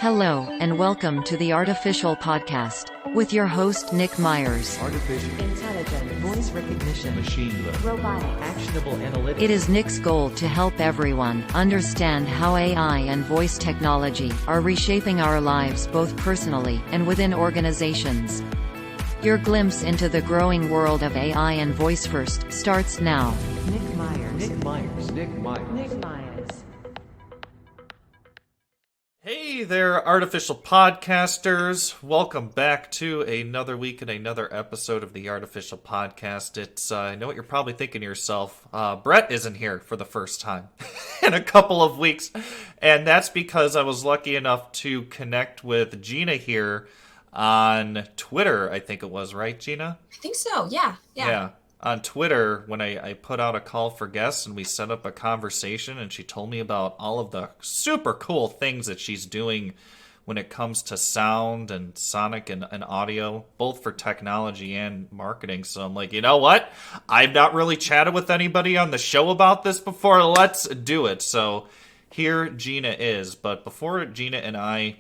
Hello, and welcome to the Artificial Podcast, with your host Nick Myers. Artificial intelligence, voice recognition, machine learning, robotic, actionable analytics. It is Nick's goal to help everyone understand how AI and voice technology are reshaping our lives both personally and within organizations. Your glimpse into the growing world of AI and voice first starts now. Nick Myers. Nick Myers. Nick Myers. Nick Myers. Hey there, artificial podcasters. Welcome back to another week and another episode of the Artificial Podcast. It's, I know what you're probably thinking to yourself. Brett isn't here for the first time in a couple of weeks. And that's because I was lucky enough to connect with Jeanna here on Twitter, I think it was, right, Jeanna? I think so, yeah. On Twitter, when I put out a call for guests and we set up a conversation, and she told me about all of the super cool things that she's doing when it comes to sound and sonic and audio, both for technology and marketing. So I'm like, you know what? I've not really chatted with anybody on the show about this before. Let's do it. So here Jeanna is. But before Jeanna and I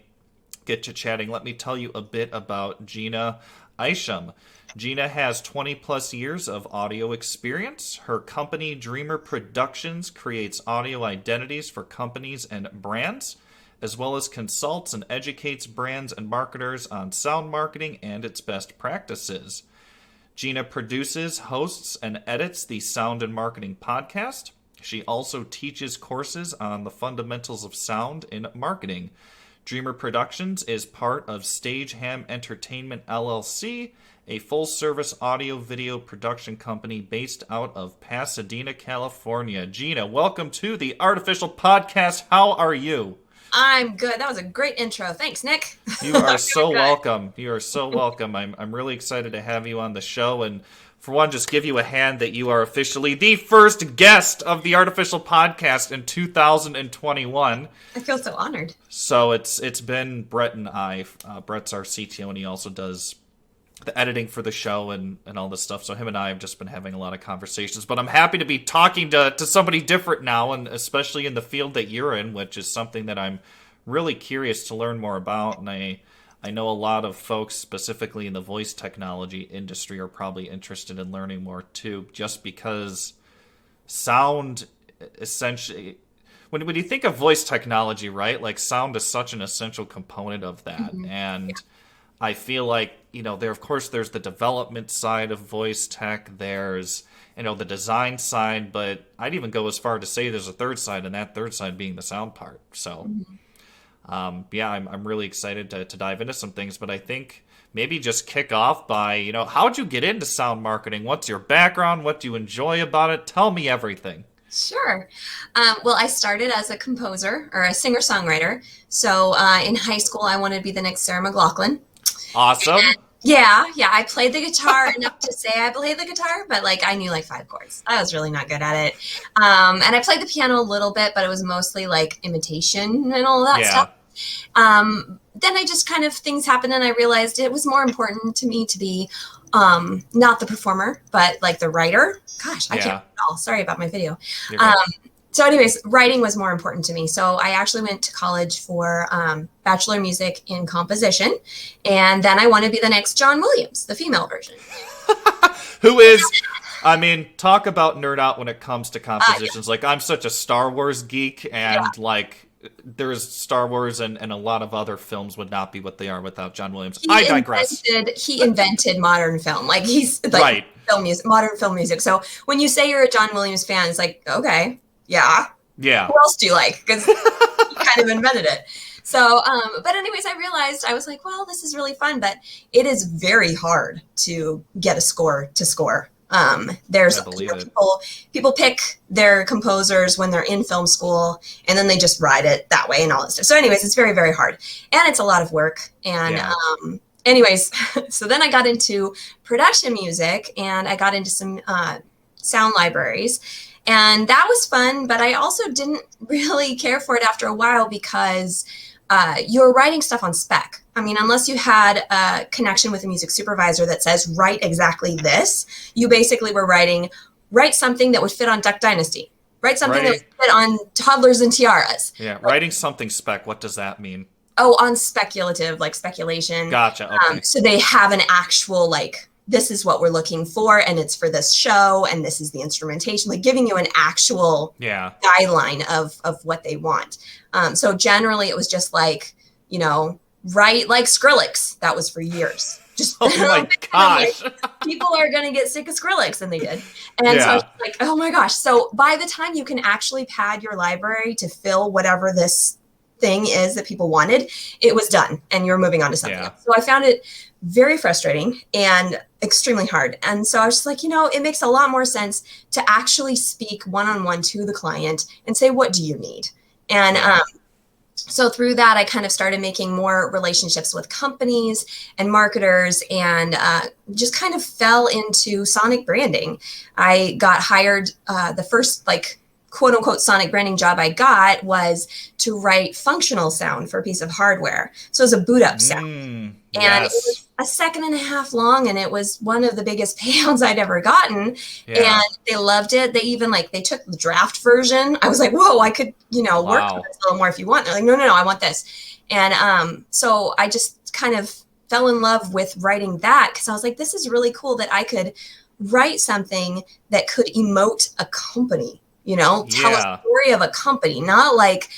get to chatting, let me tell you a bit about Jeanna Isham. Jeanna has 20 plus years of audio experience. Her company, Dreamr Productions, creates audio identities for companies and brands, as well as consults and educates brands and marketers on sound marketing and its best practices. Jeanna produces, hosts, and edits the Sound and Marketing podcast. She also teaches courses on the fundamentals of sound in marketing. Dreamr Productions is part of Stageham Entertainment LLC, a full-service audio-video production company based out of Pasadena, California. Jeanna, welcome to the Artificial Podcast. How are you? I'm good. That was a great intro. Thanks, Nick. You are so welcome. You are so welcome. I'm really excited to have you on the show, and for one, just give you a hand that you are officially the first guest of the Artificial Podcast in 2021. I feel so honored. So it's been Brett and I. Brett's our CTO, and he also does the editing for the show and all this stuff. So him and I have just been having a lot of conversations. But I'm happy to be talking to somebody different now, and especially in the field that you're in, which is something that I'm really curious to learn more about. And I know a lot of folks, specifically in the voice technology industry, are probably interested in learning more too, just because sound essentially... When you think of voice technology, right, like sound is such an essential component of that. Mm-hmm. And I feel like, there's the development side of voice tech, there's, the design side, but I'd even go as far to say there's a third side, and that third side being the sound part. So, I'm really excited to dive into some things, but I think maybe just kick off by, how'd you get into sound marketing? What's your background? What do you enjoy about it? Tell me everything. Sure. Well, I started as a composer or a singer-songwriter. So in high school, I wanted to be the next Sarah McLachlan. Awesome. And I played the guitar enough to say I played the guitar, but I knew 5 chords. I was really not good at it. And I played the piano a little bit, but it was mostly imitation and all that stuff. Then I just things happened, and I realized it was more important to me to be not the performer, but the writer. Gosh, I can't at all. Sorry about my video. So anyways, writing was more important to me. So I actually went to college for bachelor music in composition. And then I want to be the next John Williams, the female version. Who is, talk about nerd out when it comes to compositions. I'm such a Star Wars geek, and there's Star Wars and a lot of other films would not be what they are without John Williams. I digress. He invented modern film. He's right. Film music, modern film music. So when you say you're a John Williams fan, it's okay. Yeah. Who else do you like? Because he kind of invented it. So, but anyways, I realized I was well, this is really fun, but it is very hard to get a score to score. There's people pick their composers when they're in film school, and then they just write it that way and all that stuff. So anyways, it's very, very hard, and it's a lot of work. And anyways, so then I got into production music, and I got into some sound libraries. And that was fun, but I also didn't really care for it after a while because you're writing stuff on spec. Unless you had a connection with a music supervisor that says, write exactly this, you basically were write something that would fit on Duck Dynasty. Write something that would fit on Toddlers and Tiaras. Yeah, writing something spec, what does that mean? Oh, on speculative, like speculation. Gotcha. Okay. So they have an actual, like, this is what we're looking for, and it's for this show, and this is the instrumentation, like giving you an actual guideline of what they want. So generally it was just like, you know, write like Skrillex. That was for years. Just oh my gosh. like, people are going to get sick of Skrillex, and they did. And so I was like, oh my gosh. So by the time you can actually pad your library to fill whatever this thing is that people wanted, it was done, and you're moving on to something else. So I found it very frustrating and extremely hard. And so I was just like, you know, it makes a lot more sense to actually speak one-on-one to the client and say, what do you need? And so through that, I kind of started making more relationships with companies and marketers, and just kind of fell into sonic branding. I got hired, the first like quote unquote sonic branding job I got was to write functional sound for a piece of hardware. So it was a boot up sound. And it was a 1.5 seconds long, and it was one of the biggest payouts I'd ever gotten. And they loved it. They even they took the draft version. I was like, whoa, I could, you know, work on this a little more if you want. They're like, no, I want this. And so I just kind of fell in love with writing that, because I was like, this is really cool that I could write something that could emote a company, you know, tell a story of a company, not like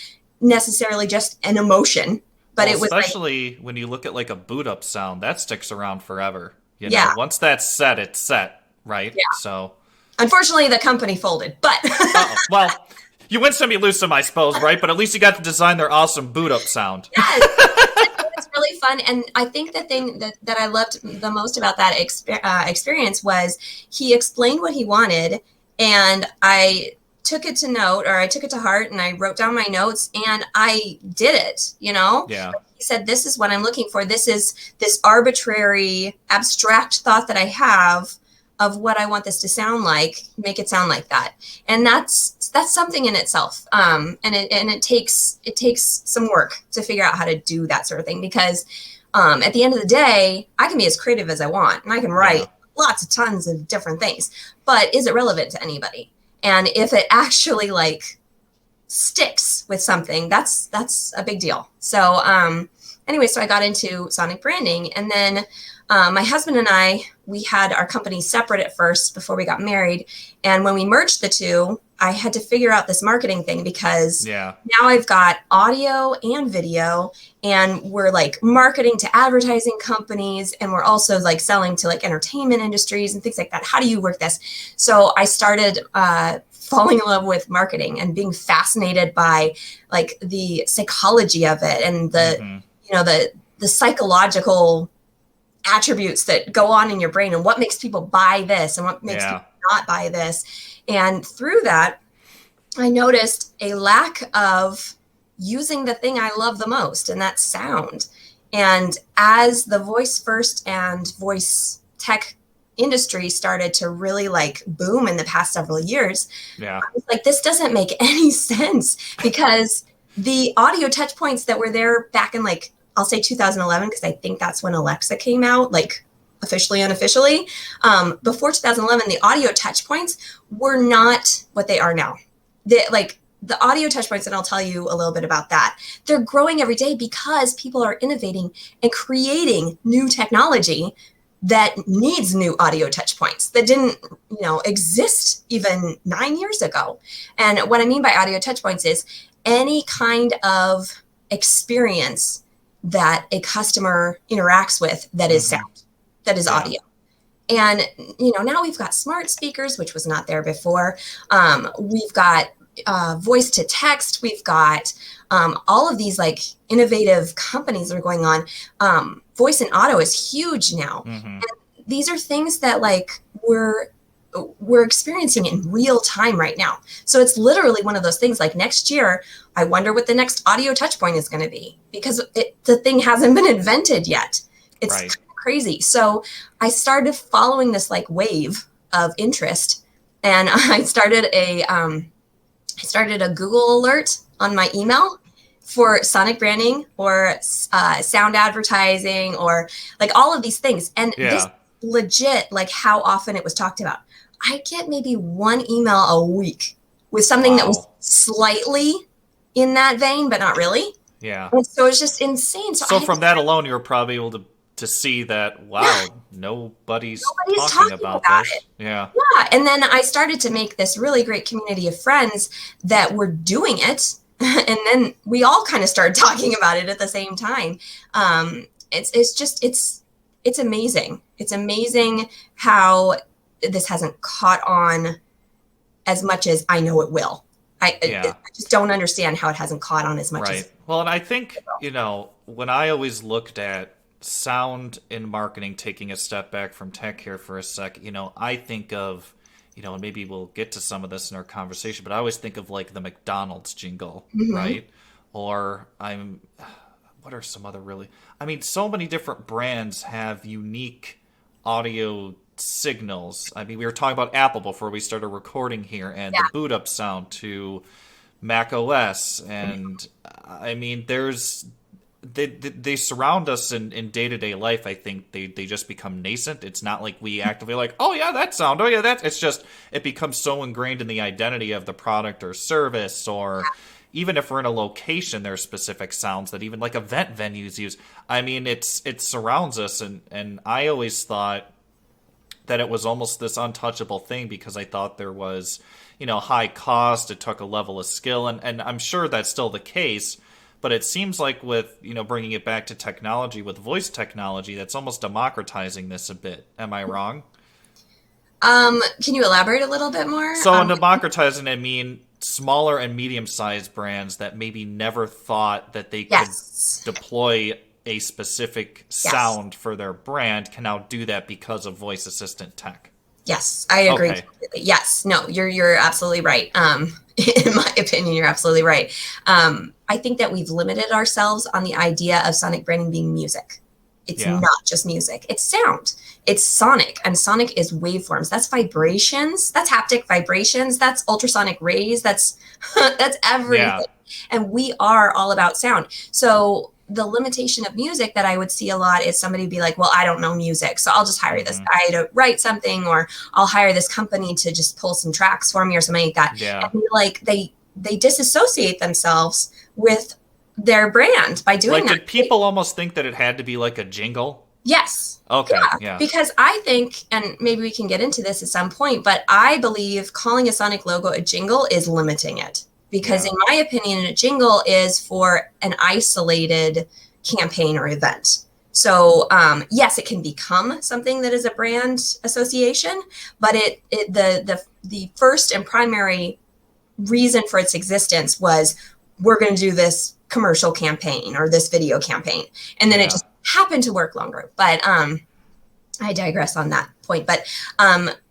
necessarily just an emotion. But it was especially when you look at like a boot up sound, that sticks around forever. You know, once that's set, it's set, right? Yeah. So unfortunately, the company folded, but well, you win some, you lose some, I suppose, right? But at least you got to design their awesome boot up sound. Yes. It's really fun. And I think the thing that I loved the most about that experience was he explained what he wanted, and I took it to heart, and I wrote down my notes, and I did it, you know? Yeah. He said, this is what I'm looking for. This is this arbitrary, abstract thought that I have of what I want this to sound like, make it sound like that. And that's something in itself. And it takes some work to figure out how to do that sort of thing, because at the end of the day, I can be as creative as I want, and I can write lots of tons of different things, but is it relevant to anybody? And if it actually sticks with something, that's a big deal. So anyway, so I got into sonic branding, and then my husband and I, we had our company separate at first before we got married. And when we merged the two, I had to figure out this marketing thing, because now I've got audio and video, and we're marketing to advertising companies, and we're also selling to entertainment industries and things like that. How do you work this? So I started falling in love with marketing and being fascinated by the psychology of it, and the psychological attributes that go on in your brain, and what makes people buy this and what makes people not buy this. And through that, I noticed a lack of using the thing I love the most, and that's sound. And as the voice first and voice tech industry started to really boom in the past several years, I was like, this doesn't make any sense, because the audio touch points that were there back in I'll say 2011, because I think that's when Alexa came out, officially, unofficially. Before 2011, the audio touch points were not what they are now. The audio touch points, and I'll tell you a little bit about that, they're growing every day because people are innovating and creating new technology that needs new audio touch points that didn't, exist even 9 years ago. And what I mean by audio touch points is any kind of experience that a customer interacts with that is sound, that is audio. And, now we've got smart speakers, which was not there before. We've got voice to text. We've got all of these innovative companies that are going on. Voice and auto is huge now. And these are things that we're experiencing in real time right now. So it's literally one of those things next year, I wonder what the next audio touch point is going to be, because the thing hasn't been invented yet. It's kind of crazy. So I started following this wave of interest, and I started a Google alert on my email for sonic branding or sound advertising, or all of these things. And this legit, how often it was talked about. I get maybe one email a week with something that was slightly in that vein, but not really. Yeah. And so it's just insane. So from that alone, you were probably able to see that, wow, nobody's talking about this. it. Yeah. Yeah. And then I started to make this really great community of friends that were doing it. And then we all kind of started talking about it at the same time. It's amazing. It's amazing how this hasn't caught on as much as I know it will. I just don't understand how it hasn't caught on as much as. Well, and I think, when I always looked at sound in marketing, taking a step back from tech here for a sec, I think of, and maybe we'll get to some of this in our conversation, but I always think of like the McDonald's jingle, right? Or what are some other so many different brands have unique audio signals. We were talking about Apple before we started recording here, and the boot up sound to Mac OS, and they surround us in day-to-day life. I think they just become nascent. It's not like we actively like, oh yeah, that sound, oh yeah, that. It's just, it becomes so ingrained in the identity of the product or service, or even if we're in a location, there are specific sounds that even like event venues use. It surrounds us, and I always thought that it was almost this untouchable thing because I thought there was, high cost. It took a level of skill, and I'm sure that's still the case. But it seems like with, bringing it back to technology, with voice technology, that's almost democratizing this a bit. Am I wrong? Can you elaborate a little bit more? So in democratizing, I mean smaller and medium-sized brands that maybe never thought that they could deploy a specific sound for their brand can now do that because of voice assistant tech. Yes, I agree completely. Yes, no, you're absolutely right. In my opinion, you're absolutely right. I think that we've limited ourselves on the idea of sonic branding being music. It's not just music. It's sound. It's sonic, and sonic is waveforms. That's vibrations. That's haptic vibrations. That's ultrasonic rays. That's everything. Yeah. And we are all about sound. So the limitation of music that I would see a lot is somebody be like, well, I don't know music, so I'll just hire this guy to write something, or I'll hire this company to just pull some tracks for me or something like that. Yeah. And like they disassociate themselves with their brand by doing that. Did people almost think that it had to be like a jingle? Yes. Okay. Yeah. Because I think, and maybe we can get into this at some point, but I believe calling a sonic logo a jingle is limiting it. Because in my opinion, a jingle is for an isolated campaign or event. So yes, it can become something that is a brand association, but the first and primary reason for its existence was, we're going to do this commercial campaign or this video campaign, and then it just happened to work longer. But I digress on that point. But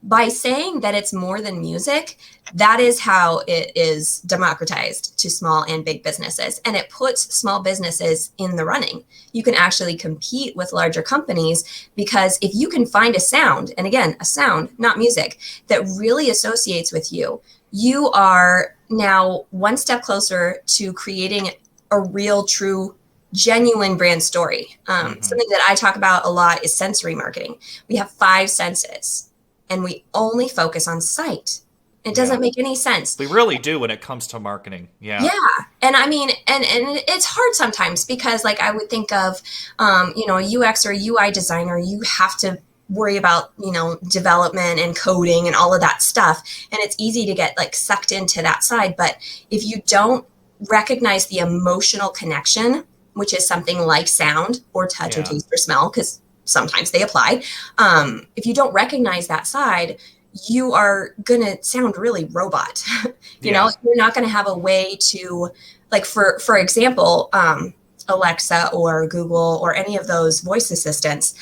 by saying that it's more than music, that is how it is democratized to small and big businesses. And it puts small businesses in the running. You can actually compete with larger companies, because if you can find a sound, and again, a sound, not music, that really associates with you, you are now one step closer to creating a real, true, genuine brand story. Something that I talk about a lot is sensory marketing. We have 5 senses, and we only focus on sight. It doesn't make any sense. We really do when it comes to marketing. Yeah. Yeah. And I mean, and it's hard sometimes, because like I would think of, a UX or UI designer, you have to worry about, development and coding and all of that stuff. And it's easy to get like sucked into that side. But if you don't recognize the emotional connection, which is something like sound or touch or taste or smell, because sometimes they apply. If you don't recognize that side, you are going to sound really robot. You know, you're not going to have a way to, like, for example, Alexa or Google or any of those voice assistants,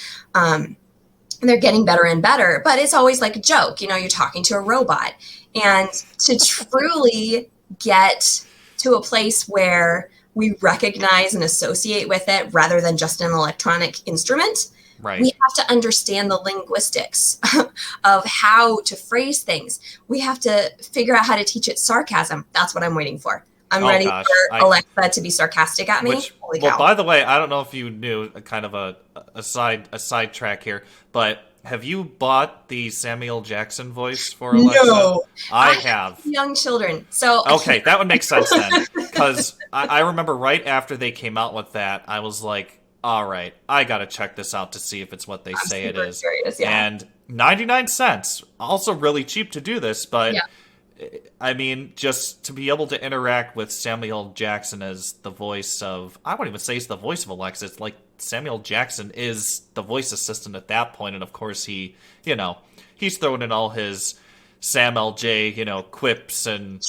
they're getting better and better, but it's always like a joke. You're talking to a robot. And to truly get to a place where we recognize and associate with it rather than just an electronic instrument, we have to understand the linguistics of how to phrase things. We have to figure out how to teach it sarcasm. That's what I'm waiting for. I'm ready for Alexa to be sarcastic at me. Well, by the way, I don't know if you knew, kind of a side track here, but Have you bought the Samuel Jackson voice for Alexa? No. I have. Young children. So okay, that would make sense then. Because I remember right after they came out with that, I was like, all right, I got to check this out to see if it's what they say it is. Curious, yeah. And 99 cents. Also really cheap to do this, but I mean, just to be able to interact with Samuel Jackson as the voice of, I wouldn't even say he's the voice of Alexa. It's like Samuel Jackson is the voice assistant at that point, and of course he's throwing in all his Sam LJ, quips and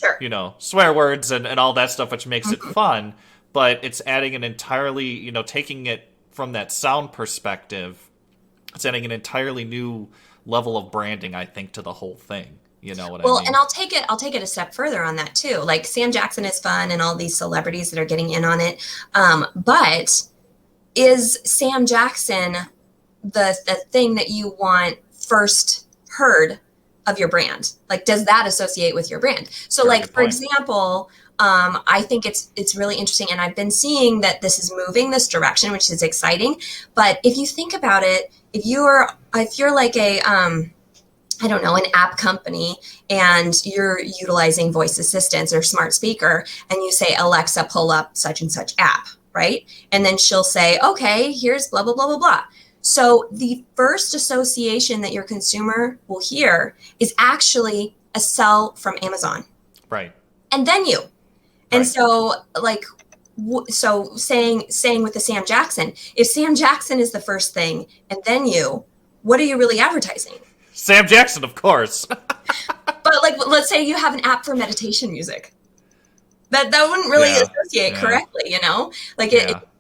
swear words and all that stuff, which makes it fun. But it's adding an entirely, taking it from that sound perspective, it's adding an entirely new level of branding, I think, to the whole thing. You know what I mean? Well, and I'll take it a step further on that too. Like Sam Jackson is fun, and all these celebrities that are getting in on it, but is Sam Jackson the thing that you want first heard of your brand? Like, does that associate with your brand? So Very like, for example, I think it's really interesting, and I've been seeing that this is moving this direction, which is exciting. But if you think about it, if you're like a I don't know, an app company, and you're utilizing voice assistants or smart speaker, and you say, Alexa, pull up such and such app, right? And then she'll say, okay, here's blah, blah, blah, blah, blah. So the first association that your consumer will hear is actually a sell from Amazon. Right. And then you. And Right. so like, so saying with the Sam Jackson, if Sam Jackson is the first thing and then you, what are you really advertising? Sam Jackson, of course. But like, let's say you have an app for meditation music. That wouldn't really associate correctly, Like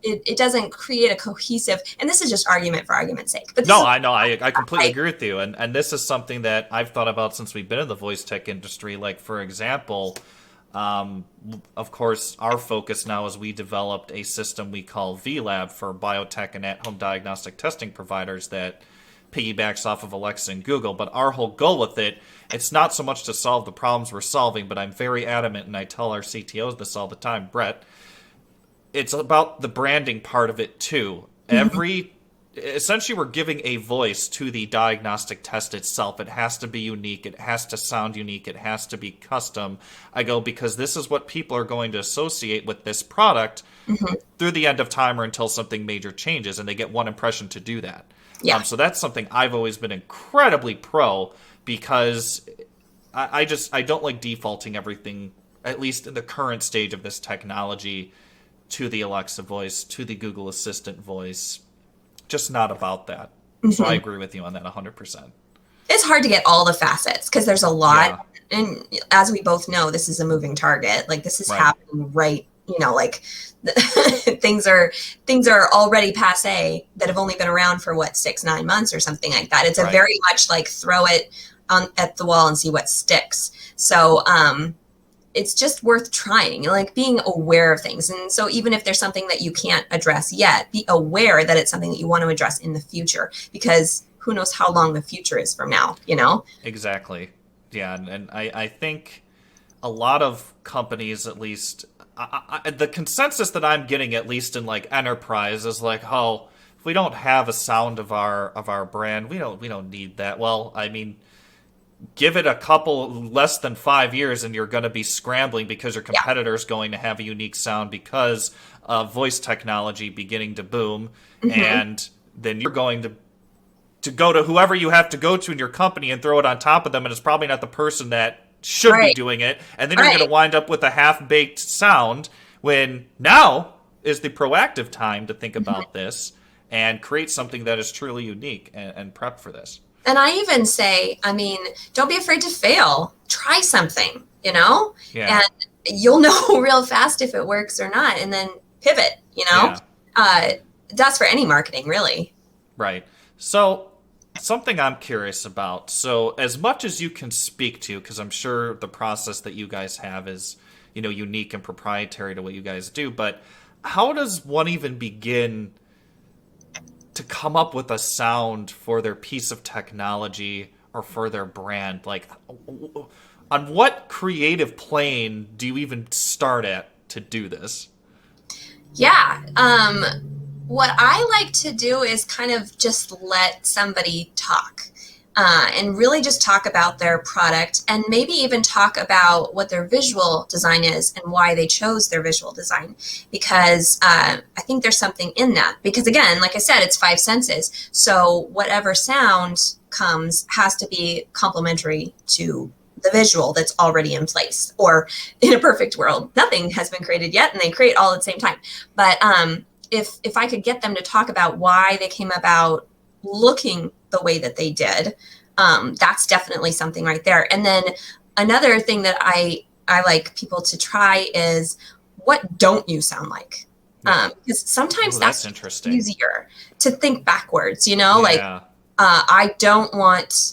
it doesn't create a cohesive. And this is just argument for argument's sake. But no, I know, I completely agree with you. And this is something that I've thought about since we've been in the voice tech industry. Like, for example, of course, our focus now is we developed a system we call VLab for biotech and at-home diagnostic testing providers that piggybacks off of Alexa and Google. But our whole goal with it, it's not so much to solve the problems we're solving, but I'm very adamant, and I tell our CTOs this all the time, Brett, it's about the branding part of it too. Essentially, we're giving a voice to the diagnostic test itself. It has to be unique. It has to sound unique. It has to be custom. I go, because this is what people are going to associate with this product through the end of time or until something major changes, and they get one impression to do that. Yeah. So that's something I've always been incredibly pro, because I don't like defaulting everything, at least in the current stage of this technology, to the Alexa voice, to the Google Assistant voice. Just not about that. So I agree with you on that 100%. It's hard to get all the facets because there's a lot. Yeah. And as we both know, this is a moving target. Like, this is happening right, like things are already passe that have only been around for 6-9 months or something like that. It's a very much like throw it at the wall and see what sticks. So it's just worth trying, like being aware of things. And so even if there's something that you can't address yet, be aware that it's something that you want to address in the future, because who knows how long the future is from now, Exactly. Yeah. And I think a lot of companies, at least, the consensus that I'm getting, at least in like enterprise, is like, oh, if we don't have a sound of our brand, we don't need that. Well, I mean, give it a couple less than 5 years and you're going to be scrambling because your competitor is going to have a unique sound because of voice technology beginning to boom. And then you're going to go to whoever you have to go to in your company and throw it on top of them, and it's probably not the person that should be doing it. And then you're going to wind up with a half-baked sound, when now is the proactive time to think about this and create something that is truly unique and prep for this. And I even say, don't be afraid to fail. Try something, Yeah. And you'll know real fast if it works or not, and then pivot, Yeah. That's for any marketing, really. Right. So something I'm curious about. So as much as you can speak to, because I'm sure the process that you guys have is, unique and proprietary to what you guys do, but how does one even begin to come up with a sound for their piece of technology or for their brand? Like, on what creative plane do you even start at to do this? Yeah. What I like to do is kind of just let somebody talk. And really just talk about their product and maybe even talk about what their visual design is and why they chose their visual design. Because I think there's something in that. Because again, like I said, it's 5 senses. So whatever sound comes has to be complementary to the visual that's already in place. Or in a perfect world, nothing has been created yet and they create all at the same time. But if I could get them to talk about why they came about looking the way that they did, that's definitely something right there. And then another thing that I like people to try is, what don't you sound like? Because sometimes that's interesting. Easier to think backwards, like I don't want,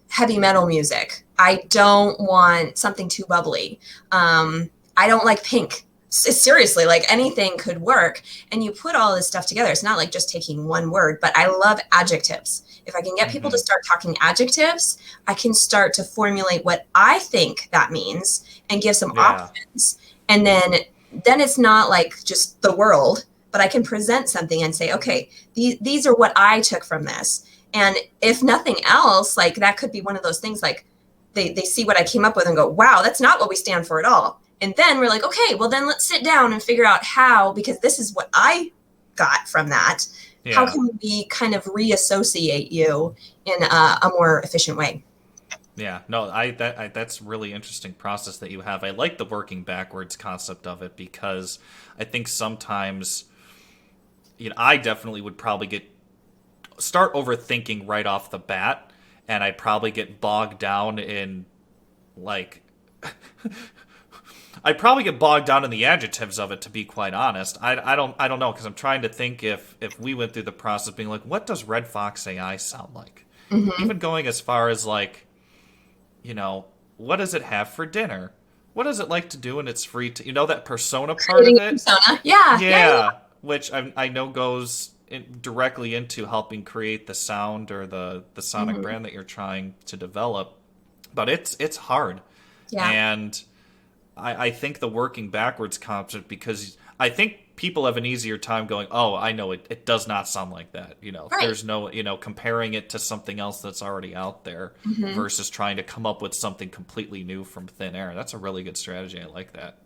heavy metal music. I don't want something too bubbly. I don't like pink. Seriously, like anything could work. And you put all this stuff together. It's not like just taking one word, but I love adjectives. If I can get people to start talking adjectives, I can start to formulate what I think that means and give some options. And then it's not like just the world, but I can present something and say, okay, these are what I took from this. And if nothing else, like that could be one of those things, like they see what I came up with and go, wow, that's not what we stand for at all. And then we're like, okay, well then let's sit down and figure out how, because this is what I got from that. Yeah. How can we kind of reassociate you in a more efficient way? Yeah, no, that's a really interesting process that you have. I like the working backwards concept of it, because I think sometimes, I definitely would probably start overthinking right off the bat, and I'd probably get bogged down in like I'd probably get bogged down in the adjectives of it, to be quite honest. I don't know, because I'm trying to think if we went through the process of being like, what does Red Fox AI sound like? Mm-hmm. Even going as far as like, what does it have for dinner? What is it like to do when it's free to, that persona part of it? Persona. Yeah. Which I know goes directly into helping create the sound or the sonic brand that you're trying to develop. But it's hard. Yeah. And I think the working backwards concept, because I think people have an easier time going, oh, I know it does not sound like that. Right. There's no, comparing it to something else that's already out there versus trying to come up with something completely new from thin air. That's a really good strategy. I like that.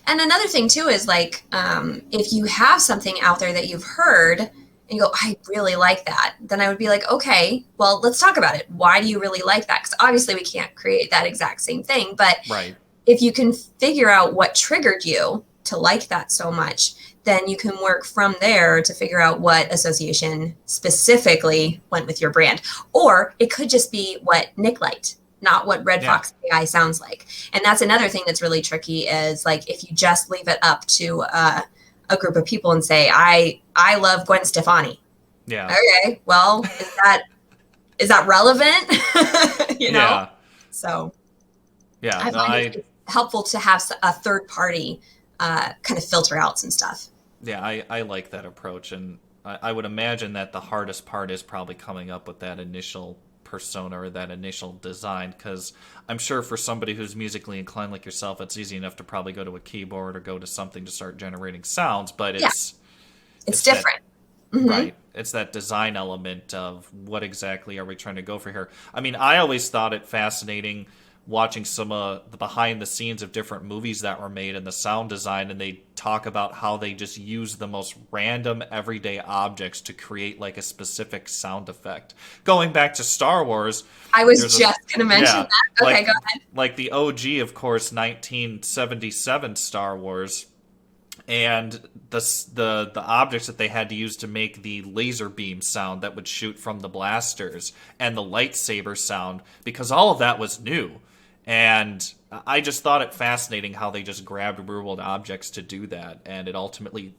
And another thing too is like, if you have something out there that you've heard and you go, I really like that, then I would be like, okay, well, let's talk about it. Why do you really like that? Because obviously we can't create that exact same thing, but right. If you can figure out what triggered you to like that so much, then you can work from there to figure out what association specifically went with your brand. Or it could just be what Nick liked, not what Red Fox AI sounds like. And that's another thing that's really tricky, is like if you just leave it up to a group of people and say, I love Gwen Stefani. Yeah. Okay, well, is that relevant? Yeah. So yeah, I find it's helpful to have a third party kind of filter out some stuff. Yeah, I like that approach, and I would imagine that the hardest part is probably coming up with that initial persona or that initial design, because I'm sure for somebody who's musically inclined like yourself, it's easy enough to probably go to a keyboard or go to something to start generating sounds, but it's different. Right. It's that design element of what exactly are we trying to go for here. I mean, I always thought it fascinating watching some of the behind the scenes of different movies that were made and the sound design, and they talk about how they just use the most random everyday objects to create like a specific sound effect. Going back to Star Wars, I was just going to mention that. Okay, go ahead. Like the OG, of course, 1977 Star Wars, and the objects that they had to use to make the laser beam sound that would shoot from the blasters and the lightsaber sound, because all of that was new. And I just thought it fascinating how they just grabbed real-world objects to do that, and it ultimately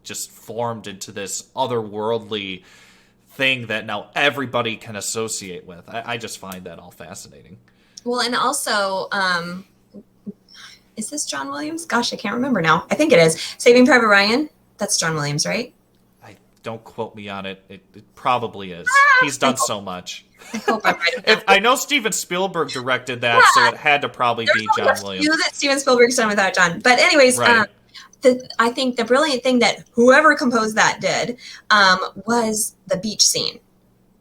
just formed into this otherworldly thing that now everybody can associate with. I just find that all fascinating. Well, and also, is this John Williams? Gosh, I can't remember now. I think it is. Saving Private Ryan? That's John Williams, right? Don't quote me on it. It probably is. He's done so much. I hope I'm right. I know Steven Spielberg directed that, so it had to probably be John Williams. I knew that Steven Spielberg's done without John. But anyways, right. I think the brilliant thing that whoever composed that did was the beach scene.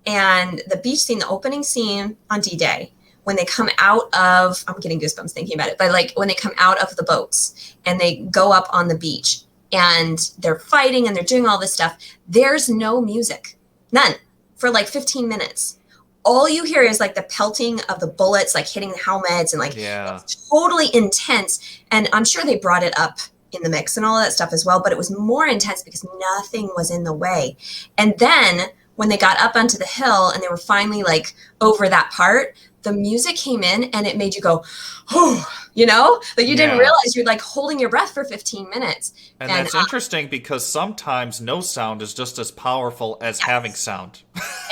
And the beach scene, the opening scene on D-Day, when they come out of, I'm getting goosebumps thinking about it, but like when they come out of the boats and they go up on the beach and they're fighting and they're doing all this stuff, there's no music, none, for like 15 minutes. All you hear is like the pelting of the bullets, like hitting the helmets, and like it's totally intense. And I'm sure they brought it up in the mix and all of that stuff as well, but it was more intense because nothing was in the way. And then when they got up onto the hill and they were finally like over that part, the music came in and it made you go, oh, you know, like you didn't realize you're like holding your breath for 15 minutes. And that's interesting because sometimes no sound is just as powerful as having sound.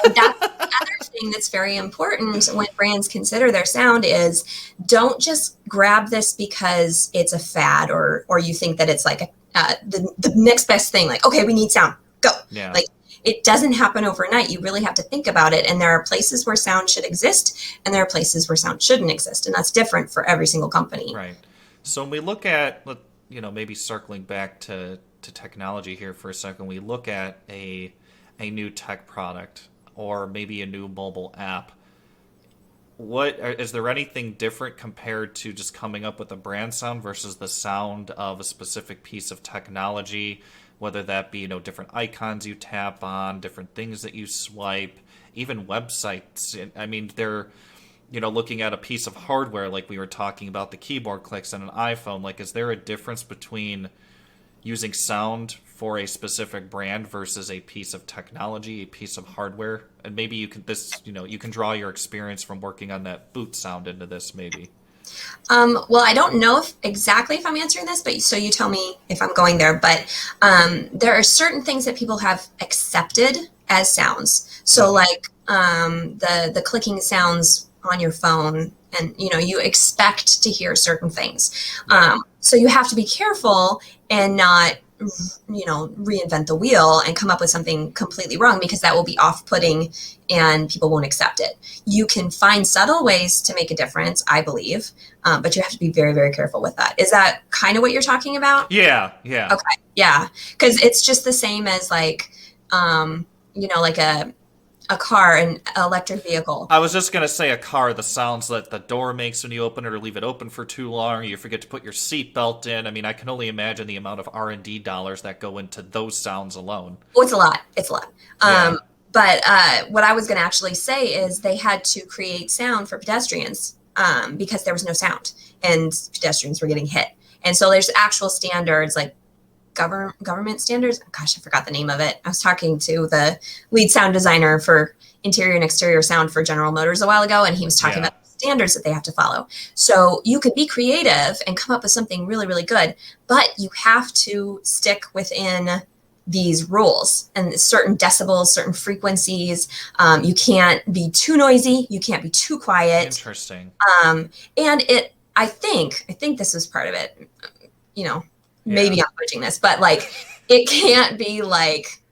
And that's the other thing that's very important when brands consider their sound is don't just grab this because it's a fad or you think that it's like the next best thing. Like, okay, we need sound. Go. Yeah. Like, it doesn't happen overnight. You really have to think about it. And there are places where sound should exist and there are places where sound shouldn't exist. And that's different for every single company. Right. So when we look at, you know, maybe circling back to technology here for a second, we look at a new tech product or maybe a new mobile app. Is there anything different compared to just coming up with a brand sound versus the sound of a specific piece of technology? Whether that be, you know, different icons you tap on, different things that you swipe, even websites. I mean, they're, you know, looking at a piece of hardware like we were talking about the keyboard clicks on an iPhone. Like, is there a difference between using sound for a specific brand versus a piece of technology, a piece of hardware? And maybe you can draw your experience from working on that boot sound into this, maybe. Well, I don't know exactly if I'm answering this, but so you tell me if I'm going there. But there are certain things that people have accepted as sounds. So like the clicking sounds on your phone, and you know you expect to hear certain things. So you have to be careful and not reinvent the wheel and come up with something completely wrong, because that will be off-putting and people won't accept it. You can find subtle ways to make a difference, I believe, but you have to be very, very careful with that. Is that kind of what you're talking about? Yeah. Okay, yeah, because it's just the same as like, like a car, an electric vehicle. I was just going to say a car, the sounds that the door makes when you open it or leave it open for too long, or you forget to put your seatbelt in. I mean, I can only imagine the amount of R&D dollars that go into those sounds alone. Oh, it's a lot. But what I was going to actually say is they had to create sound for pedestrians because there was no sound and pedestrians were getting hit. And so there's actual standards like government standards. Gosh, I forgot the name of it. I was talking to the lead sound designer for interior and exterior sound for General Motors a while ago, and he was talking about standards that they have to follow. So you could be creative and come up with something really, really good, but you have to stick within these rules and certain decibels, certain frequencies. You can't be too noisy. You can't be too quiet. Interesting. And I think this was part of it, maybe I'm pushing this, but like, it can't be like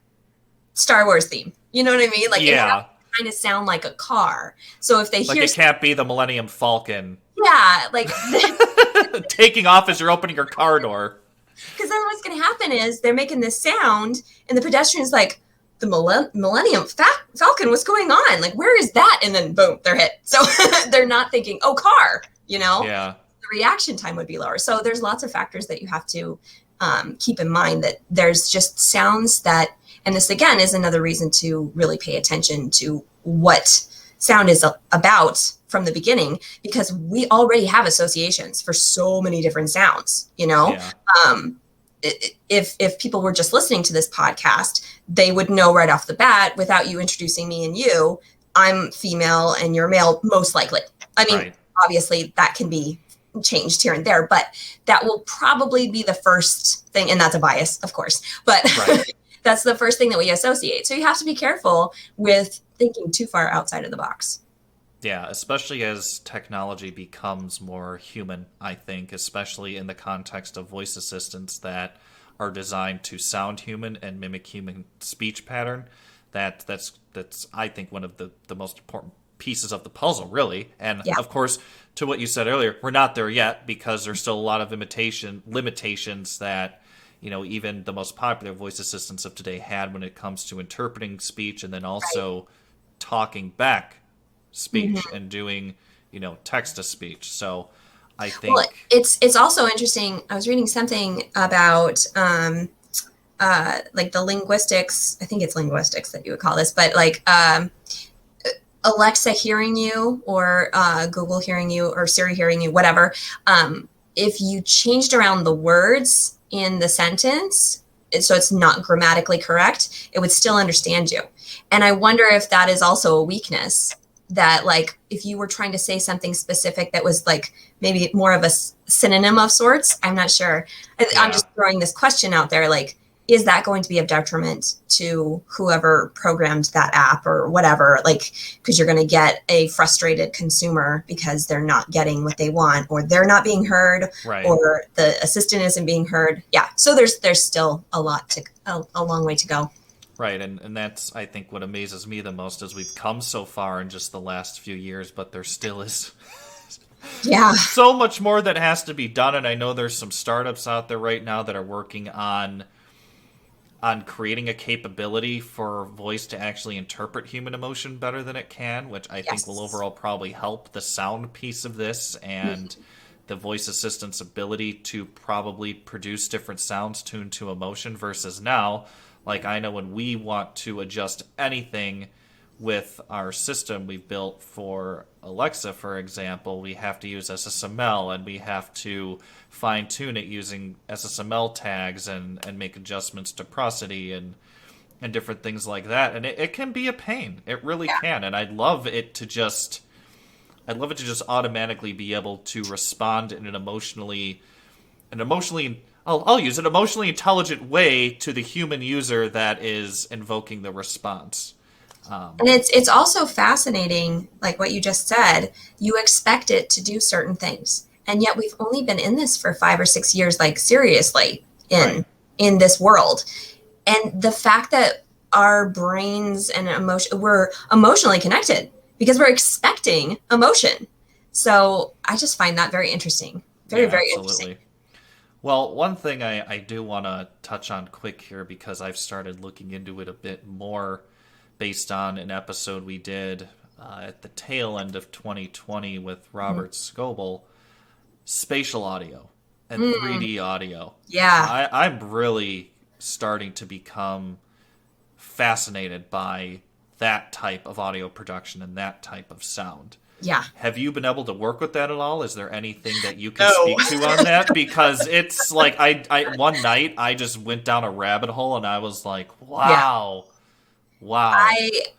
Star Wars theme. You know what I mean? Like, it has to kind of sound like a car. So if they hear, it can't be the Millennium Falcon. Yeah, like taking off as you're opening your car door. Because then what's going to happen is they're making this sound, and the pedestrian's like, the Millennium Falcon, what's going on? Like, where is that? And then boom, they're hit. So they're not thinking, oh, car. Yeah. The reaction time would be lower. So there's lots of factors that you have to keep in mind, that there's just sounds that, and this again is another reason to really pay attention to what sound is about from the beginning, because we already have associations for so many different sounds, If people were just listening to this podcast, they would know right off the bat, without you introducing me and you, I'm female and you're male, most likely. I mean, Obviously that can be changed here and there, but that will probably be the first thing. And that's a bias, of course, but that's the first thing that we associate. So you have to be careful with thinking too far outside of the box. Yeah, especially as technology becomes more human, I think, especially in the context of voice assistants that are designed to sound human and mimic human speech pattern. That's I think one of the most important pieces of the puzzle, really. And of course, to what you said earlier, we're not there yet because there's still a lot of limitations that even the most popular voice assistants of today had when it comes to interpreting speech and then also talking back speech and doing, text to speech. So I think it's also interesting. I was reading something about like the linguistics. I think it's linguistics that you would call this, but like Alexa hearing you or Google hearing you or Siri hearing you, whatever. If you changed around the words in the sentence, so it's not grammatically correct, it would still understand you. And I wonder if that is also a weakness, that like if you were trying to say something specific that was like maybe more of a synonym of sorts, I'm not sure. I'm just throwing this question out there, like, is that going to be of detriment to whoever programmed that app or whatever? Like, because you're going to get a frustrated consumer because they're not getting what they want, or they're not being heard, or the assistant isn't being heard. Yeah. So there's still a long way to go. Right. And that's, I think, what amazes me the most is we've come so far in just the last few years, but there still is so much more that has to be done. And I know there's some startups out there right now that are working on creating a capability for voice to actually interpret human emotion better than it can, which I think will overall probably help the sound piece of this and the voice assistant's ability to probably produce different sounds tuned to emotion versus now. Like, I know when we want to adjust anything with our system we've built for Alexa, for example, we have to use SSML, and we have to fine-tune it using SSML tags and make adjustments to prosody and different things like that. And it can be a pain. It really can. And I'd love it to just automatically be able to respond in an emotionally I'll use an emotionally intelligent way to the human user that is invoking the response. And it's also fascinating, like what you just said, you expect it to do certain things. And yet we've only been in this for 5 or 6 years, like seriously in this world. And the fact that our brains and we're emotionally connected because we're expecting emotion. So I just find that very interesting. Very interesting. Well, one thing I do want to touch on quick here, because I've started looking into it a bit more based on an episode we did at the tail end of 2020 with Robert Scoble, spatial audio and 3D audio. Yeah. I'm really starting to become fascinated by that type of audio production and that type of sound. Yeah. Have you been able to work with that at all? Is there anything that you can speak to on that? Because it's like I one night I just went down a rabbit hole and I was like, wow. Yeah. Wow.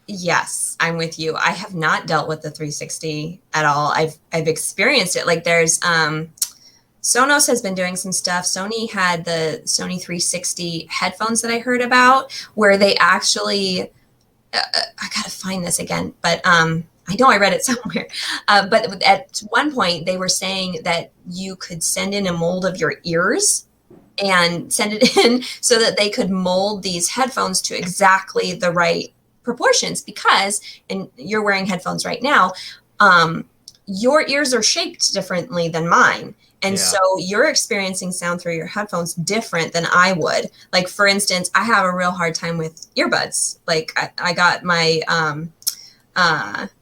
Yes, I'm with you. I have not dealt with the 360 at all. I've experienced it. Like there's Sonos has been doing some stuff. Sony had the Sony 360 headphones that I heard about, where they actually I gotta find this again, but I know I read it somewhere. But at one point they were saying that you could send in a mold of your ears and send it in so that they could mold these headphones to exactly the right proportions, because, and you're wearing headphones right now, your ears are shaped differently than mine. And so you're experiencing sound through your headphones different than I would. Like, for instance, I have a real hard time with earbuds. Like I got my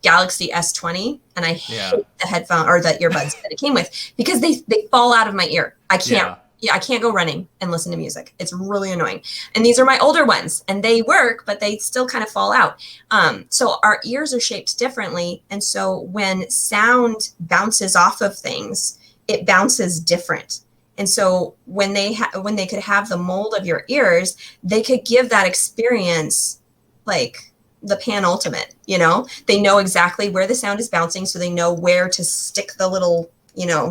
Galaxy S20 and I hate the headphone or the earbuds that it came with, because they fall out of my ear. I can't. I can't go running and listen to music. It's really annoying. And these are my older ones and they work, but they still kind of fall out. So our ears are shaped differently. And so when sound bounces off of things, it bounces different. And so when they could have the mold of your ears, they could give that experience like the pan ultimate, they know exactly where the sound is bouncing. So they know where to stick the little,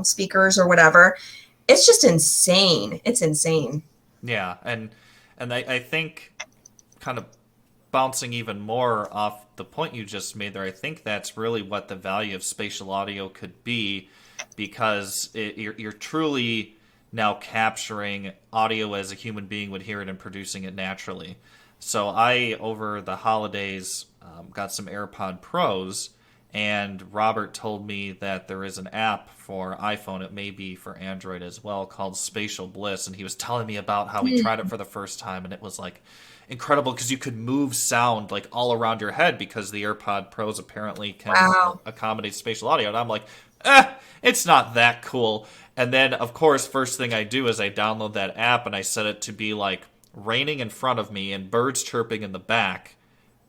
speakers or whatever. It's just insane. It's insane. Yeah. And I think, kind of bouncing even more off the point you just made there, I think that's really what the value of spatial audio could be, because you're truly now capturing audio as a human being would hear it and producing it naturally. So I, over the holidays, got some AirPod Pros, And Robert told me that there is an app for iPhone, it may be for Android as well, called Spatial Bliss. And he was telling me about how he tried it for the first time, and it was like incredible because you could move sound like all around your head because the AirPod Pros apparently can accommodate spatial audio. And I'm like, it's not that cool. And then, of course, first thing I do is I download that app and I set it to be like raining in front of me and birds chirping in the back.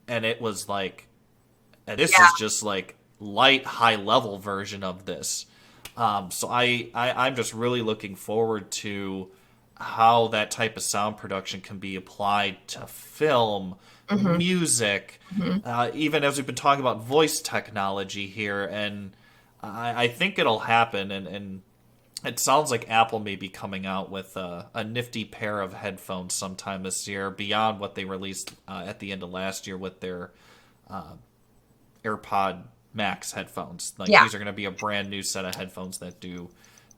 And it was like, and this is just like light, high level version of this. So I'm just really looking forward to how that type of sound production can be applied to film, music, even as we've been talking about voice technology here. And I think it'll happen. And it sounds like Apple may be coming out with a nifty pair of headphones sometime this year beyond what they released at the end of last year with their AirPod Max headphones. Like these are going to be a brand new set of headphones that do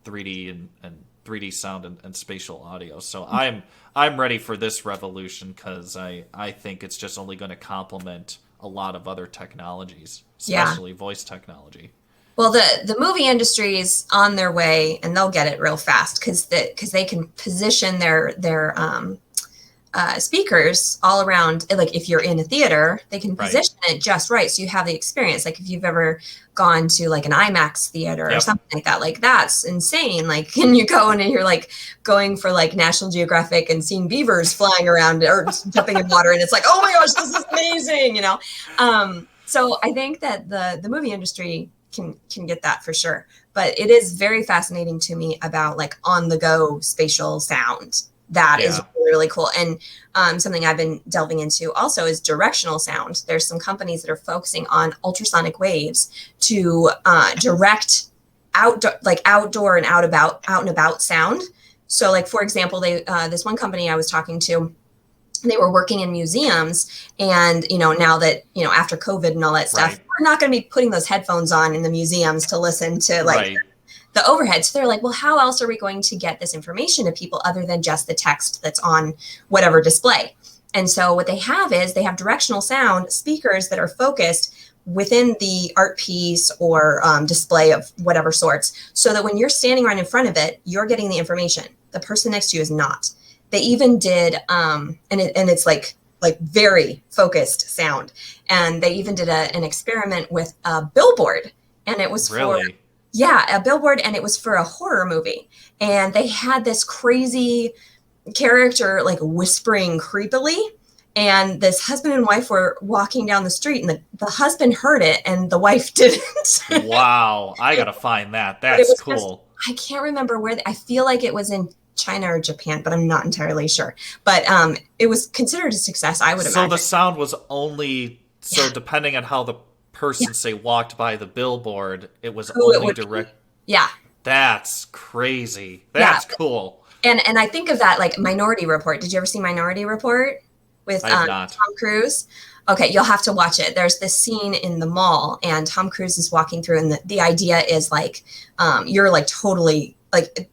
3D and 3D sound and spatial audio. So I'm ready for this revolution because I think it's just only going to complement a lot of other technologies, especially voice technology. Well, the movie industry is on their way, and they'll get it real fast because they can position their speakers all around. Like if you're in a theater, they can position it just right, so you have the experience. Like if you've ever gone to like an IMAX theater or something like that's insane. Like, can you go in and you're like going for like National Geographic and seeing beavers flying around or jumping in water, and it's like, oh my gosh, this is amazing, So I think that the movie industry can get that for sure. But it is very fascinating to me about like on the go spatial sound. That is really, really cool. And something I've been delving into also is directional sound. There's some companies that are focusing on ultrasonic waves to direct outdoor and out and about sound. So like, for example, this one company I was talking to, they were working in museums, and now that after COVID and all that stuff, we're not going to be putting those headphones on in the museums to listen to the overhead. So they're like, well, how else are we going to get this information to people other than just the text that's on whatever display? And so what they have is they have directional sound speakers that are focused within the art piece or display of whatever sorts, so that when you're standing right in front of it, you're getting the information. The person next to you is not. They even did, and it's like very focused sound. And they even did an experiment with a billboard, and it was a billboard, and it was for a horror movie. And they had this crazy character like whispering creepily, and this husband and wife were walking down the street, and the husband heard it and the wife didn't. Wow, I gotta find that. That's cool. I can't remember where. I feel like it was in China or Japan, but I'm not entirely sure. But it was considered a success, I would imagine. So the sound was only depending on how the person say walked by the billboard, it was only direct. Yeah, that's crazy. That's cool. And I think of that like Minority Report. Did you ever see Minority Report with Tom Cruise? Okay, you'll have to watch it. There's this scene in the mall, and Tom Cruise is walking through, and the idea is like you're like totally like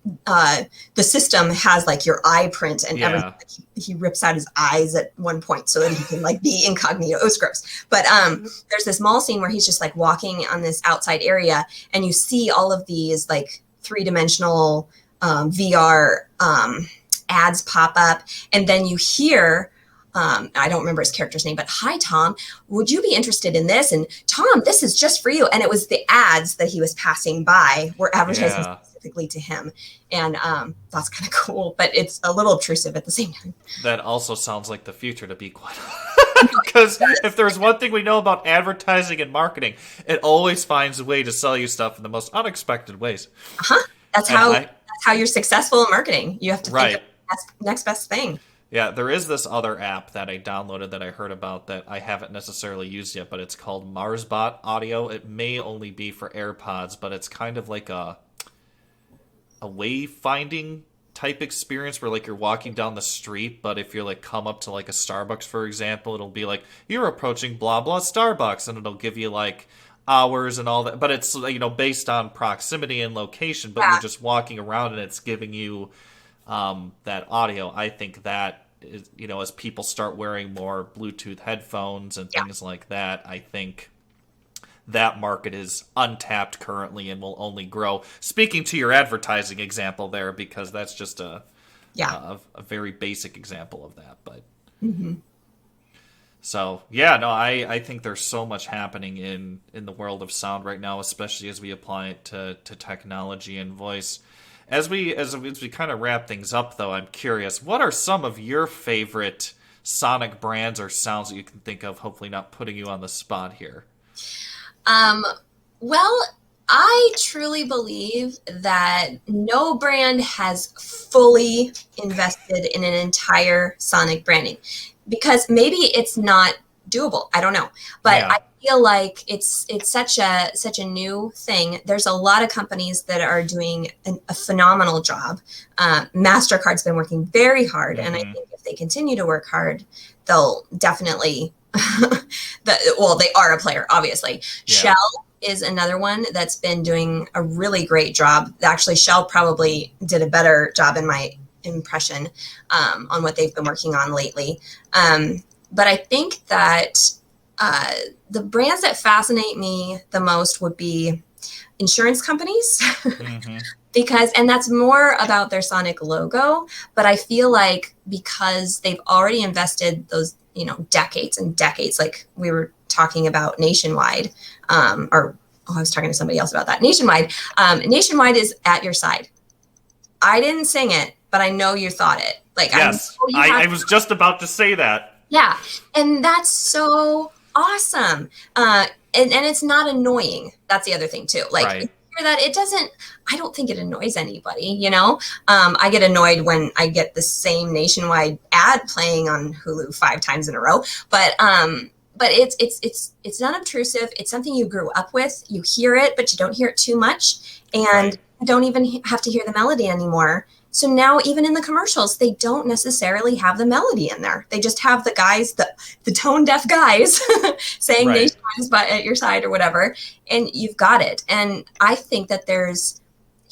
the system has like your eye print and everything. Like he rips out his eyes at one point so that he can like be incognito. It was gross. But there's this mall scene where he's just like walking on this outside area, and you see all of these like 3-dimensional VR ads pop up, and then you hear I don't remember his character's name, but hi, Tom, would you be interested in this? And Tom, this is just for you. And it was the ads that he was passing by were advertising specifically to him. And that's kind of cool, but it's a little obtrusive at the same time. That also sounds like the future, to be quite because if there's one thing we know about advertising and marketing, it always finds a way to sell you stuff in the most unexpected ways. That's how you're successful in marketing. You have to think of the next best thing. Yeah, there is this other app that I downloaded that I heard about that I haven't necessarily used yet, but it's called MarsBot Audio. It may only be for AirPods, but it's kind of like a wayfinding type experience where like you're walking down the street, but if you're like come up to like a Starbucks, for example, it'll be like you're approaching blah blah Starbucks, and it'll give you like hours and all that, but it's based on proximity and location, but you're just walking around and it's giving you that audio. I think that is, as people start wearing more Bluetooth headphones and things like that, I think that market is untapped currently and will only grow. Speaking to your advertising example there, because that's just a very basic example of that. But so yeah, no, I think there's so much happening in the world of sound right now, especially as we apply it to technology and voice. As we kind of wrap things up, though, I'm curious, what are some of your favorite sonic brands or sounds that you can think of? Hopefully, not putting you on the spot here. Well, I truly believe that no brand has fully invested in an entire sonic branding, because maybe it's not doable. I don't know, but Yeah. I feel like it's such a new thing. There's a lot of companies that are doing a phenomenal job. MasterCard's been working very hard, and I think if they continue to work hard, they'll definitely. They are a player, obviously. Yeah. Shell is another one that's been doing a really great job. Actually, Shell probably did a better job in my impression on what they've been working on lately. But I think that the brands that fascinate me the most would be insurance companies. And that's more about their sonic logo. But I feel like because they've already invested those, decades and decades, like we were talking about Nationwide, I was talking to somebody else about that. Nationwide is at your side. I didn't sing it, but I know you thought it. Yes, I was just about to say that. Yeah, and that's so awesome. And it's not annoying. That's the other thing too. Right. That it doesn't, I don't think it annoys anybody, I get annoyed when I get the same Nationwide ad playing on Hulu 5 times in a row, but it's not obtrusive. It's something you grew up with. You hear it, but you don't hear it too much, and you don't even have to hear the melody anymore. So now even in the commercials, they don't necessarily have the melody in there. They just have the guys, the tone deaf guys saying Nationwide is at your side or whatever, and you've got it. And I think that there's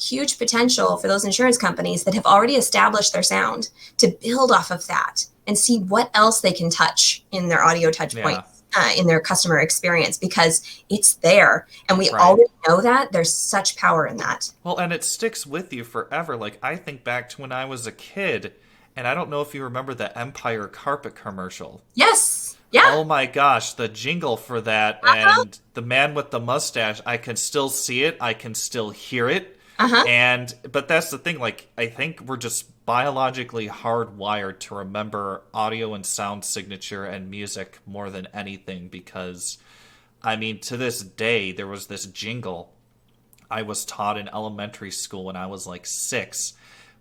huge potential for those insurance companies that have already established their sound to build off of that and see what else they can touch in their audio touch points. In their customer experience, because it's there and we already know that there's such power in that. Well, and it sticks with you forever. Like, I think back to when I was a kid, and I don't know if you remember the Empire carpet commercial. Yes. Yeah. Oh my gosh, the jingle for that and the man with the mustache, I can still see it, I can still hear it. But that's the thing, I think we're just biologically hardwired to remember audio and sound signature and music more than anything, because, to this day, there was this jingle I was taught in elementary school when I was 6,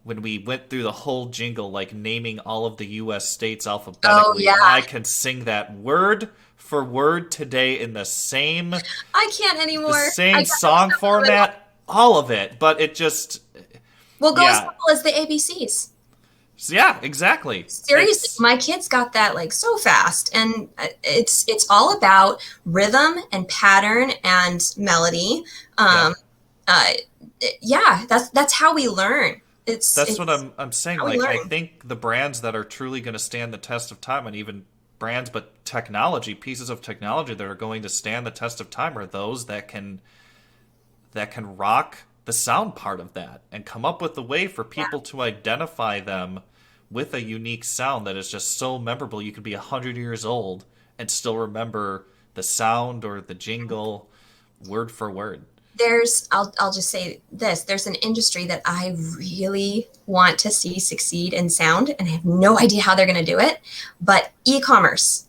when we went through the whole jingle, naming all of the U.S. states alphabetically. Oh, yeah. And I can sing that word for word today in the same... I can't anymore. The same song format. All of it, but it just... Well, go as simple as the ABCs. Yeah, exactly. Seriously, my kids got that so fast, and it's all about rhythm and pattern and melody. That's how we learn. That's what I'm saying. I think the brands that are truly going to stand the test of time, and even brands, but pieces of technology that are going to stand the test of time, are those that can rock the sound part of that and come up with a way for people to identify them with a unique sound that is just so memorable. You could be 100 years old and still remember the sound or the jingle word for word. I'll just say this, there's an industry that I really want to see succeed in sound, and I have no idea how they're going to do it, but e-commerce.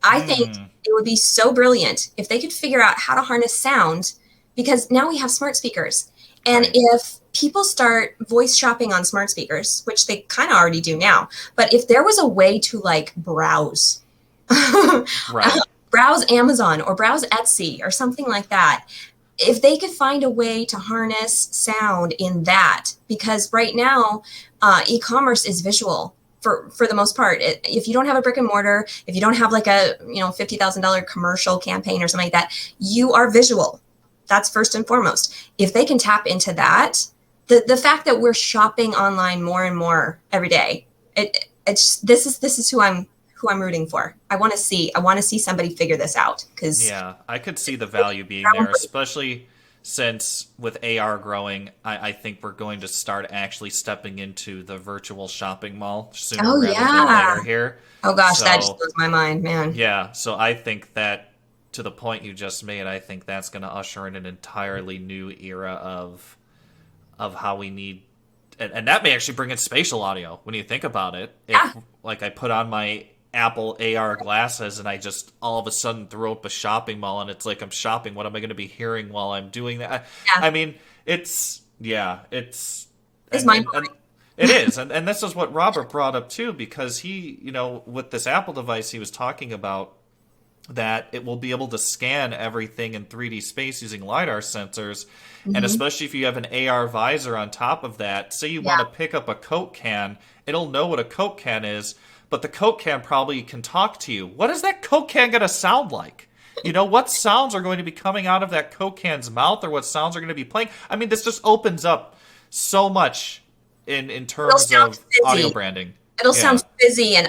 I think it would be so brilliant if they could figure out how to harness sound, because now we have smart speakers. And if people start voice shopping on smart speakers, which they kind of already do now, but if there was a way to browse, browse Amazon or browse Etsy or something like that, if they could find a way to harness sound in that, because right now e-commerce is visual. For the most part, if you don't have a brick and mortar, if you don't have a $50,000 commercial campaign or something like that, you are visual. That's first and foremost. If they can tap into that, the fact that we're shopping online more and more every day, this is who who I'm rooting for. I want to see somebody figure this out, because Yeah, I could see the value being there, especially since with AR growing, I think we're going to start actually stepping into the virtual shopping mall sooner rather than later here. Oh gosh, So, that just blows my mind, man. yeah, so I think that, to the point you just made, I think that's going to usher in an entirely new era of how we need, and that may actually bring in spatial audio when you think about it. If, like, I put on my Apple AR glasses and I just all of a sudden throw up a shopping mall and it's like I'm shopping, what am I going to be hearing while I'm doing that? I mean, it's mind-blowing. It is, and this is what Robert brought up too, because he, with this Apple device, he was talking about that it will be able to scan everything in 3D space using LiDAR sensors. And especially if you have an AR visor on top of that, say you want to pick up a Coke can, it'll know what a Coke can is, but the Coke can probably can talk to you. What is that Coke can going to sound like? What sounds are going to be coming out of that Coke can's mouth, or what sounds are going to be playing? I mean, this just opens up so much in terms of audio branding. It'll sound fizzy and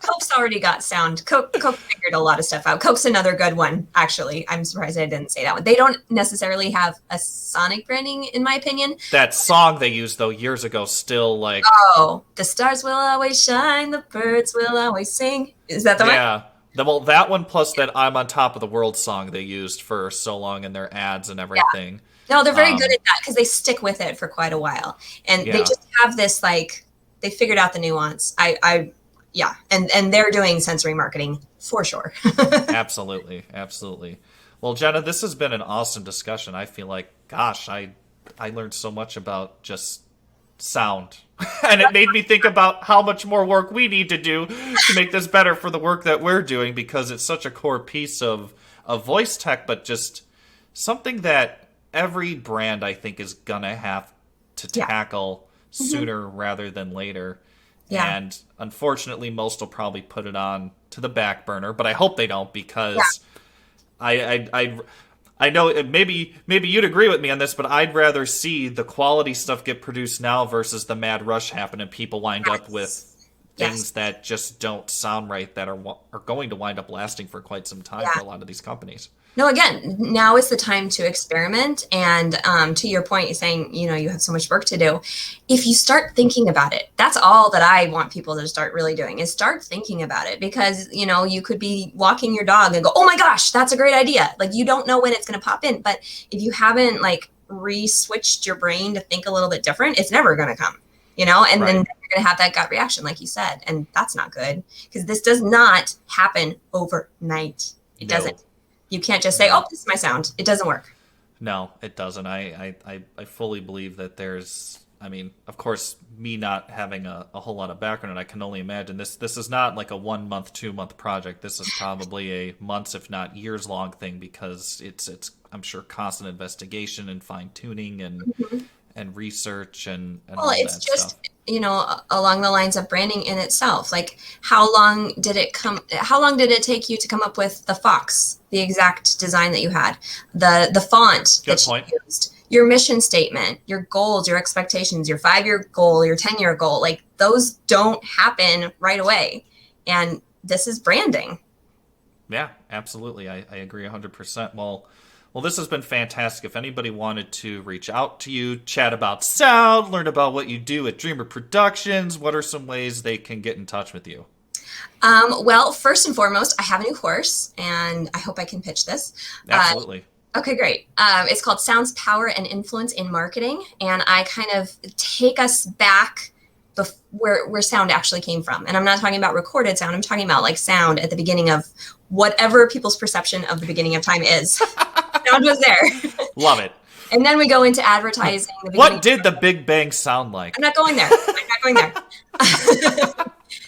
Coke's already got sound. Coke figured a lot of stuff out. Coke's another good one, actually. I'm surprised I didn't say that one. They don't necessarily have a sonic branding, in my opinion. That song they used, though, years ago, still like... Oh, the stars will always shine, the birds will always sing. Is that the one? Yeah. Well, that one plus that I'm on Top of the World song they used for so long in their ads and everything. Yeah. No, they're very good at that, because they stick with it for quite a while. And they just have this, like, they figured out the nuance. Yeah, and they're doing sensory marketing for sure. Absolutely. Well, Jeanna, this has been an awesome discussion. I feel like, gosh, I learned so much about just sound. And it made me think about how much more work we need to do to make this better for the work that we're doing, because it's such a core piece of voice tech, but just something that every brand, I think, is going to have to tackle sooner rather than later. Yeah. And unfortunately, most will probably put it on to the back burner, but I hope they don't, because I know maybe you'd agree with me on this, but I'd rather see the quality stuff get produced now versus the mad rush happen and people wind up with things that just don't sound right, that are going to wind up lasting for quite some time for a lot of these companies. No, again, now is the time to experiment. And to your point, you're saying, you have so much work to do. If you start thinking about it, that's all that I want people to start really doing, is start thinking about it. Because, you could be walking your dog and go, oh my gosh, that's a great idea. Like, you don't know when it's going to pop in. But if you haven't re-switched your brain to think a little bit different, it's never going to come, and then you're going to have that gut reaction, like you said. And that's not good, because this does not happen overnight. It doesn't. You can't just say, oh, this is my sound. It doesn't work. No, it doesn't. I fully believe that there's, of course, me not having a whole lot of background, and I can only imagine this is not like a 1 month, 2 month project. This is probably a months, if not years long thing, because it's I'm sure constant investigation and fine tuning and research and all that it's just stuff. Along the lines of branding in itself. Like, how long did it take you to come up with the Fox, the exact design that you had, the font Good that point. you used, your mission statement, your goals, your expectations, your 5-year goal, your 10-year goal? Like, those don't happen right away. And this is branding. Yeah, absolutely. I agree 100%. Well, this has been fantastic. If anybody wanted to reach out to you, chat about sound, learn about what you do at Dreamr Productions, what are some ways they can get in touch with you? Well, first and foremost, I have a new course, and I hope I can pitch this. Absolutely. Okay, great. It's called Sounds, Power, and Influence in Marketing, and I kind of take us back where sound actually came from. And I'm not talking about recorded sound. I'm talking about sound at the beginning of whatever people's perception of the beginning of time is. Sound was there. Love it. And then we go into advertising. What did the Big Bang sound like? I'm not going there.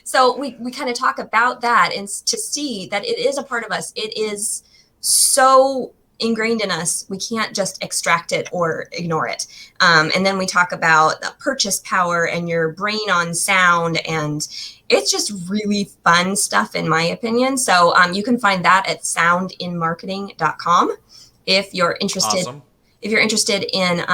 So we kind of talk about that, and to see that it is a part of us. It is so ingrained in us, we can't just extract it or ignore it. And then we talk about the purchase power and your brain on sound, and it's just really fun stuff, in my opinion. So you can find that at soundinmarketing.com if you're interested. Awesome. If you're interested in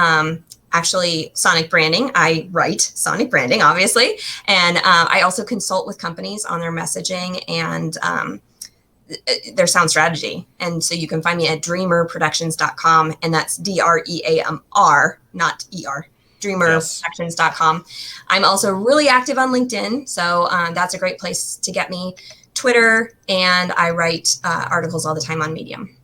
actually sonic branding. I write sonic branding, obviously. And I also consult with companies on their messaging and their sound strategy. And so you can find me at dreamrproductions.com, and that's DREAMR, not ER. Dreamrproductions.com. I'm also really active on LinkedIn, so that's a great place to get me. Twitter, and I write articles all the time on Medium.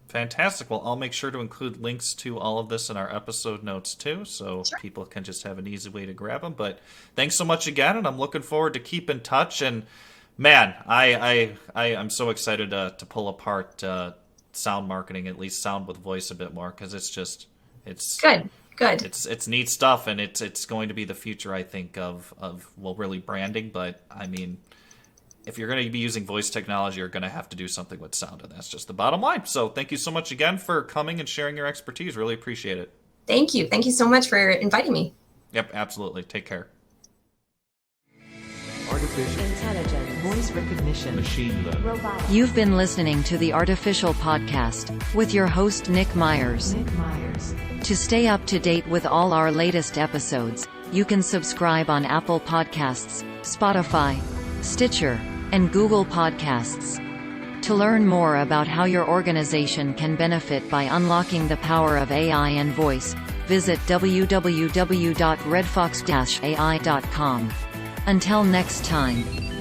Fantastic. Well, I'll make sure to include links to all of this in our episode notes too, so people can just have an easy way to grab them. But thanks so much again, and I'm looking forward to keep in touch. And man, I'm so excited to pull apart sound marketing, at least sound with voice a bit more, because it's good. It's neat stuff, and it's going to be the future, I think, of really branding. But I mean, if you're going to be using voice technology, you're going to have to do something with sound, and that's just the bottom line. So thank you so much again for coming and sharing your expertise. Really appreciate it. Thank you. Thank you so much for inviting me. Yep, absolutely. Take care. Artificial Intelligent voice recognition. machine learning. Robotic. You've been listening to the Artificial Podcast with your host, Nick Myers. Nick Myers. To stay up to date with all our latest episodes, you can subscribe on Apple Podcasts, Spotify, Stitcher, and Google Podcasts. To learn more about how your organization can benefit by unlocking the power of AI and voice, visit www.redfox-ai.com. Until next time.